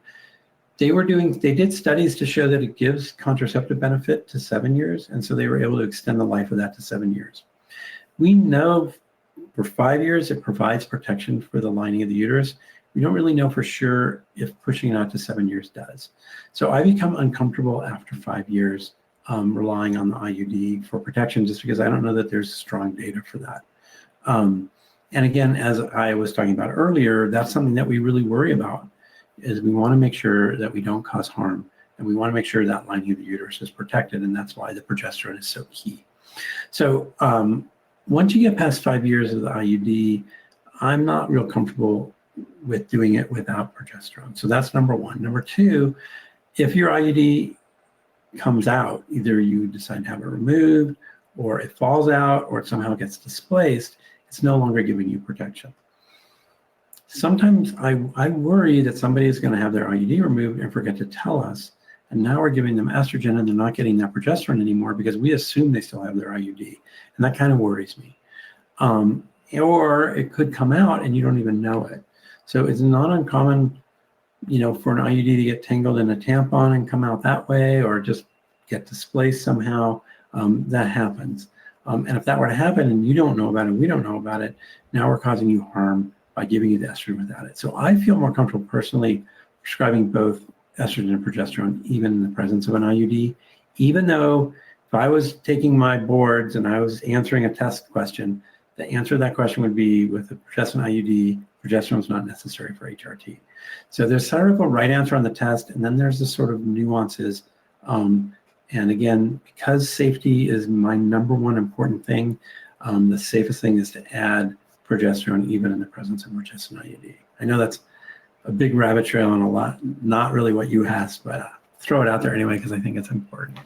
They did studies to show that it gives contraceptive benefit to 7 years. And so they were able to extend the life of that to 7 years. We know for 5 years, it provides protection for the lining of the uterus. We don't really know for sure if pushing it out to 7 years does. So I become uncomfortable after 5 years relying on the IUD for protection, just because I don't know that there's strong data for that. And again, as I was talking about earlier, that's something that we really worry about, is we want to make sure that we don't cause harm, and we want to make sure that lining of the uterus is protected, and that's why the progesterone is so key. So once you get past 5 years of the IUD, I'm not real comfortable with doing it without progesterone. So that's number one. Number two, if your IUD comes out, either you decide to have it removed, or it falls out, or it somehow gets displaced, it's no longer giving you protection. Sometimes I worry that somebody is going to have their IUD removed and forget to tell us, and now we're giving them estrogen and they're not getting that progesterone anymore because we assume they still have their IUD, and that kind of worries me. Or it could come out and you don't even know it. So it's not uncommon, for an IUD to get tangled in a tampon and come out that way, or just get displaced somehow. That happens. And if that were to happen and you don't know about it, we don't know about it, now we're causing you harm by giving you the estrogen without it. So I feel more comfortable personally prescribing both estrogen and progesterone, even in the presence of an IUD, even though if I was taking my boards and I was answering a test question, the answer to that question would be, with the progesterone IUD, progesterone is not necessary for HRT. So there's sort of a right answer on the test, and then there's the sort of nuances. And again, because safety is my number one important thing, the safest thing is to add progesterone even in the presence of progesterone IUD. I know that's a big rabbit trail and a lot, not really what you asked, but throw it out there anyway because I think it's important.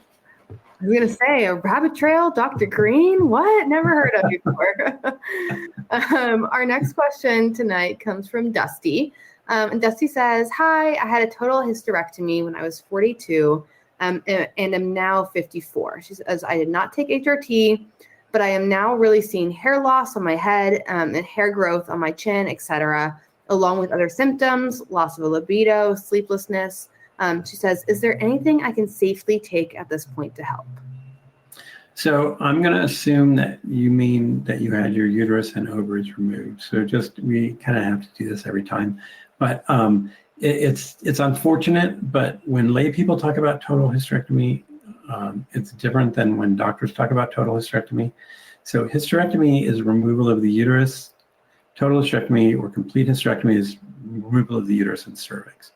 I was going to say, a rabbit trail, Dr. Green? What? Never heard of before. Our next question tonight comes from Dusty. And Dusty says, hi, I had a total hysterectomy when I was 42 and am now 54. She says, I did not take HRT, but I am now really seeing hair loss on my head and hair growth on my chin, etc., along with other symptoms, loss of a libido, sleeplessness. She says, is there anything I can safely take at this point to help? So I'm going to assume that you mean that you had your uterus and ovaries removed. So we kind of have to do this every time. But it's unfortunate, but when lay people talk about total hysterectomy, it's different than when doctors talk about total hysterectomy. So hysterectomy is removal of the uterus. Total hysterectomy or complete hysterectomy is removal of the uterus and cervix.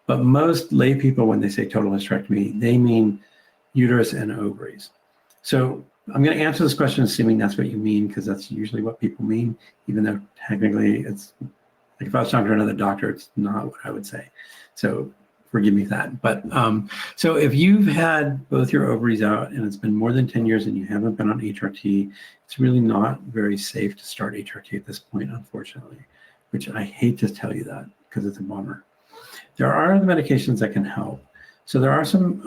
But most lay people, when they say total hysterectomy, they mean uterus and ovaries. So I'm going to answer this question assuming that's what you mean, because that's usually what people mean, even though technically it's like if I was talking to another doctor, it's not what I would say. So forgive me for that. But so if you've had both your ovaries out and it's been more than 10 years and you haven't been on HRT, it's really not very safe to start HRT at this point, unfortunately, which I hate to tell you that because it's a bummer. There are other medications that can help. So there are some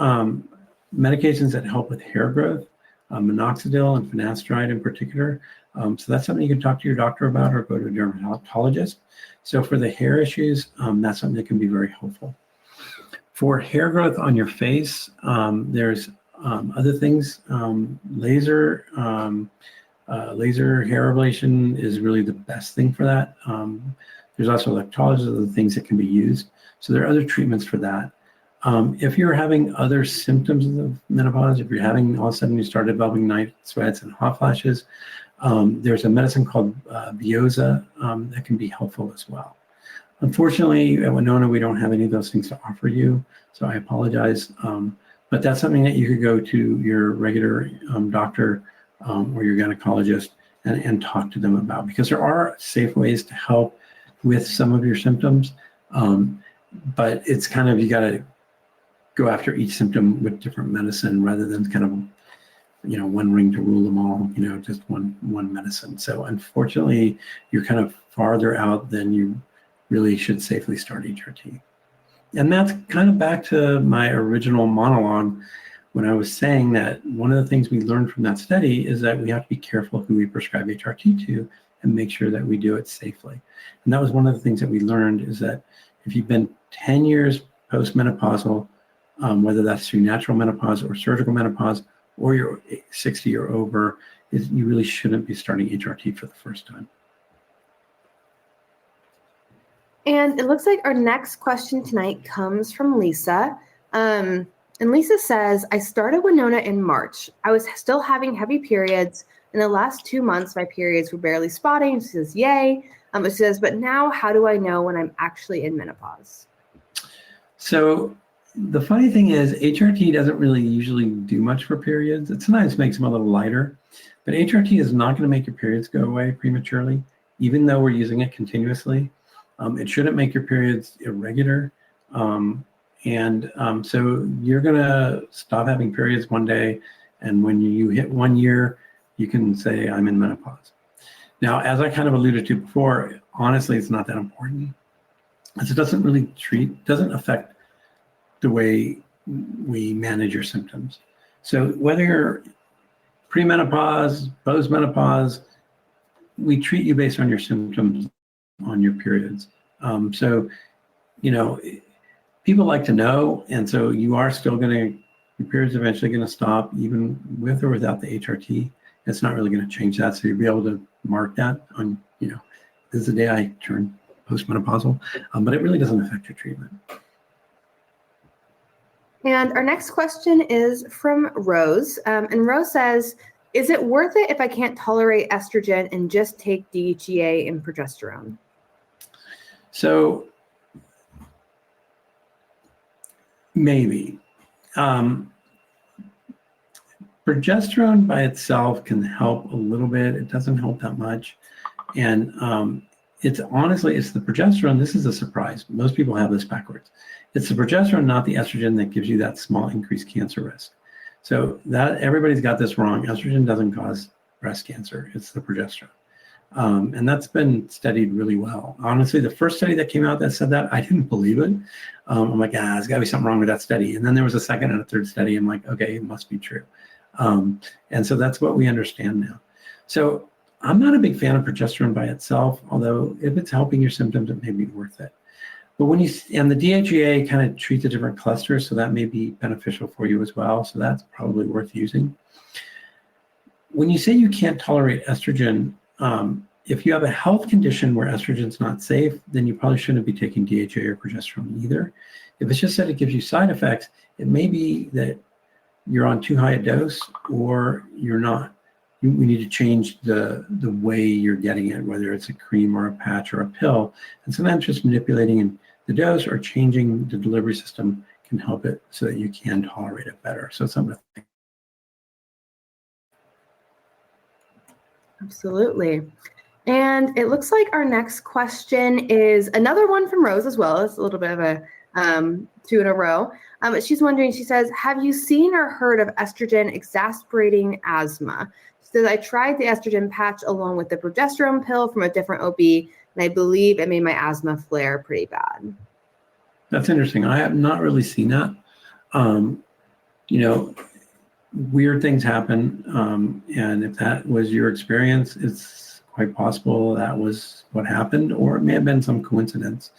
medications that help with hair growth, minoxidil and finasteride in particular. So that's something you can talk to your doctor about or go to a dermatologist. So for the hair issues, that's something that can be very helpful. For hair growth on your face, there's other things. Laser hair ablation is really the best thing for that. There's also electrolysis, other things that can be used. So there are other treatments for that. If you're having other symptoms of menopause, if you're having, all of a sudden you start developing night sweats and hot flashes, there's a medicine called Veoza that can be helpful as well. Unfortunately, at Winona, we don't have any of those things to offer you, so I apologize. But that's something that you could go to your regular doctor or your gynecologist and talk to them about, because there are safe ways to help with some of your symptoms. But it's kind of, you got to go after each symptom with different medicine rather than kind of, one ring to rule them all, just one medicine. So unfortunately, you're kind of farther out than you really should safely start HRT. And that's kind of back to my original monologue when I was saying that one of the things we learned from that study is that we have to be careful who we prescribe HRT to and make sure that we do it safely. And that was one of the things that we learned is that if you've been 10 years postmenopausal, whether that's through natural menopause or surgical menopause, or you're 60 or over, you really shouldn't be starting HRT for the first time. And it looks like our next question tonight comes from Lisa. And Lisa says, I started Winona in March. I was still having heavy periods. In the last 2 months, my periods were barely spotting. She says, yay. She says, but now how do I know when I'm actually in menopause? So the funny thing is HRT doesn't really usually do much for periods. It sometimes makes them a little lighter, but HRT is not going to make your periods go away prematurely, even though we're using it continuously. It shouldn't make your periods irregular. So you're going to stop having periods one day, and when you hit 1 year, you can say, I'm in menopause. Now, as I kind of alluded to before, honestly, it's not that important. It doesn't affect the way we manage your symptoms. So whether you're premenopause, postmenopause, we treat you based on your symptoms on your periods. People like to know, and so you are still your period's eventually going to stop, even with or without the HRT. It's not really going to change that. So you'll be able to mark that on, this is the day I turned postmenopausal, but it really doesn't affect your treatment. And our next question is from Rose. And Rose says, is it worth it if I can't tolerate estrogen and just take DHEA and progesterone? So maybe. Progesterone by itself can help a little bit. It doesn't help that much. And it's the progesterone. This is a surprise. Most people have this backwards. It's the progesterone, not the estrogen, that gives you that small increased cancer risk. So that everybody's got this wrong. Estrogen doesn't cause breast cancer. It's the progesterone. And that's been studied really well. Honestly, the first study that came out that said that, I didn't believe it. I'm like, there's got to be something wrong with that study. And then there was a second and a third study. I'm like, okay, it must be true. And so that's what we understand now. So I'm not a big fan of progesterone by itself, although if it's helping your symptoms, it may be worth it. But and the DHEA kind of treats a different cluster, so that may be beneficial for you as well. So that's probably worth using. When you say you can't tolerate estrogen, if you have a health condition where estrogen's not safe, then you probably shouldn't be taking DHEA or progesterone either. If it's just that it gives you side effects, it may be that you're on too high a dose or you're not. We need to change the way you're getting it, whether it's a cream or a patch or a pill. And sometimes just manipulating the dose or changing the delivery system can help it so that you can tolerate it better. So it's something to think. Absolutely. And it looks like our next question is another one from Rose as well. It's a little bit of a 2 in a row. She's wondering, she says, have you seen or heard of estrogen exacerbating asthma? She says, I tried the estrogen patch along with the progesterone pill from a different OB, and I believe it made my asthma flare pretty bad. That's interesting. I have not really seen that. Weird things happen. And if that was your experience, it's quite possible that was what happened, or it may have been some coincidence.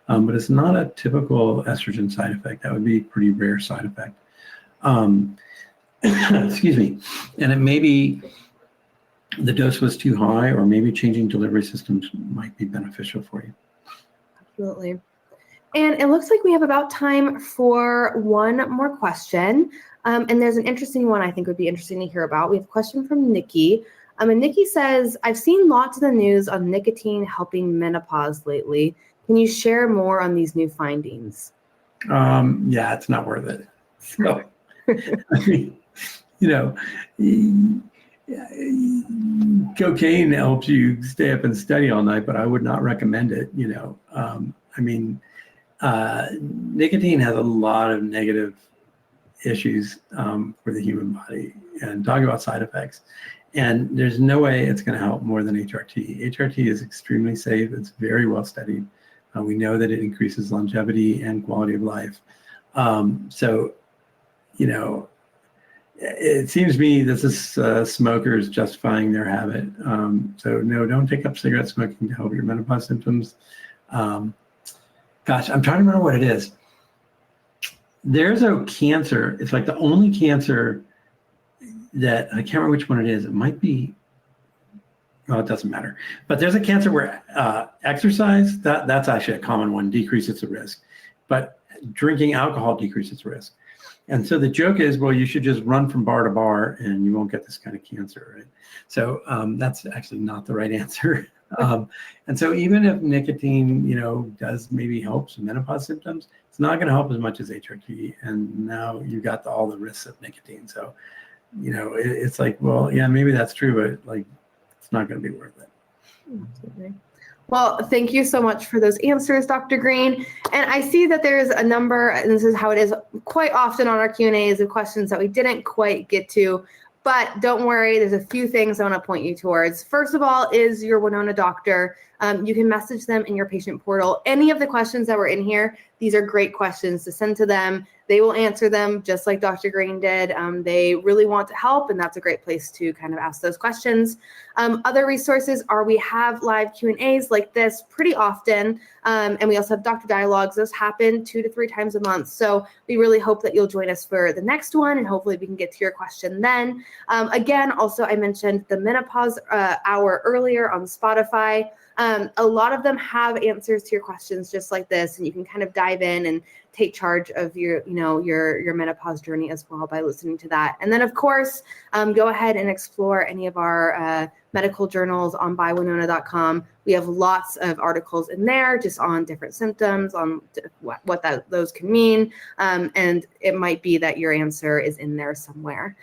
But it's not a typical estrogen side effect. That would be a pretty rare side effect. Excuse me. And it may be the dose was too high, or maybe changing delivery systems might be beneficial for you. Absolutely. And it looks like we have about time for one more question. And there's an interesting one I think would be interesting to hear about. We have a question from Nikki. And Nikki says, I've seen lots of the news on nicotine helping menopause lately. Can you share more on these new findings? Yeah, it's not worth it. So, I mean, cocaine helps you stay up and study all night, but I would not recommend it. Nicotine has a lot of negative issues for the human body, and talk about side effects. And there's no way it's going to help more than HRT. HRT is extremely safe. It's very well studied. We know that it increases longevity and quality of life. So, it seems to me this is smokers justifying their habit. So no, don't take up cigarette smoking to help your menopause symptoms. Gosh, I'm trying to remember what it is. There's a cancer. It's like the only cancer that I can't remember which one it is. It might be, well, it doesn't matter. But there's a cancer where exercise, that's actually a common one, decreases the risk. But drinking alcohol decreases risk. And so the joke is, well, you should just run from bar to bar and you won't get this kind of cancer, right? So that's actually not the right answer. And so even if nicotine, does maybe help some menopause symptoms, it's not going to help as much as HRT. And now you got all the risks of nicotine. So, it's like, well, yeah, maybe that's true, but like, it's not going to be worth it. Absolutely. Well, thank you so much for those answers, Dr. Green. And I see that there's a number, and this is how it is quite often on our Q&As, of questions that we didn't quite get to. But don't worry, there's a few things I want to point you towards. First of all is your Winona doctor. You can message them in your patient portal. Any of the questions that were in here, these are great questions to send to them. They will answer them just like Dr. Green did. They really want to help, and that's a great place to kind of ask those questions. Other resources are we have live Q&As like this pretty often, and we also have doctor dialogues. Those happen 2 to 3 times a month. So we really hope that you'll join us for the next one, and hopefully we can get to your question then. Again, also I mentioned the menopause hour earlier on Spotify. A lot of them have answers to your questions just like this, and you can kind of dive in and take charge of your menopause journey as well by listening to that. And then, of course, go ahead and explore any of our medical journals on bywinona.com. We have lots of articles in there just on different symptoms, on what those can mean, and it might be that your answer is in there somewhere.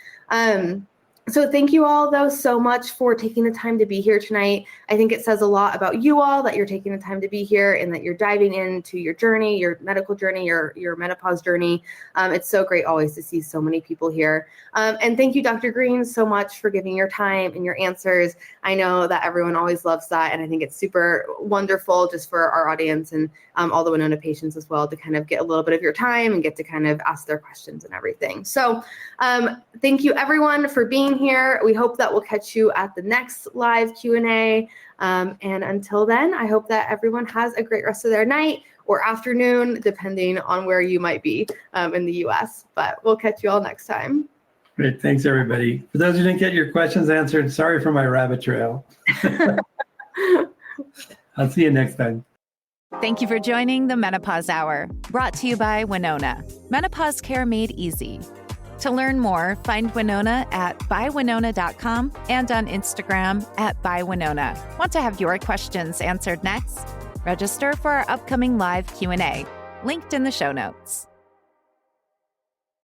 So thank you all, though, so much for taking the time to be here tonight. I think it says a lot about you all that you're taking the time to be here and that you're diving into your journey, your medical journey, your menopause journey. It's so great always to see so many people here. And thank you, Dr. Green, so much for giving your time and your answers. I know that everyone always loves that, and I think it's super wonderful just for our audience and all the Winona patients as well to kind of get a little bit of your time and get to kind of ask their questions and everything. So thank you, everyone, for being here. We hope that we'll catch you at the next live Q&A. And until then, I hope that everyone has a great rest of their night or afternoon, depending on where you might be in the US. But we'll catch you all next time. Great. Thanks, everybody. For those who didn't get your questions answered, sorry for my rabbit trail. I'll see you next time. Thank you for joining the Menopause Hour, brought to you by Winona. Menopause care made easy. To learn more, find Winona at bywinona.com and on Instagram at bywinona. Want to have your questions answered next? Register for our upcoming live Q&A, linked in the show notes.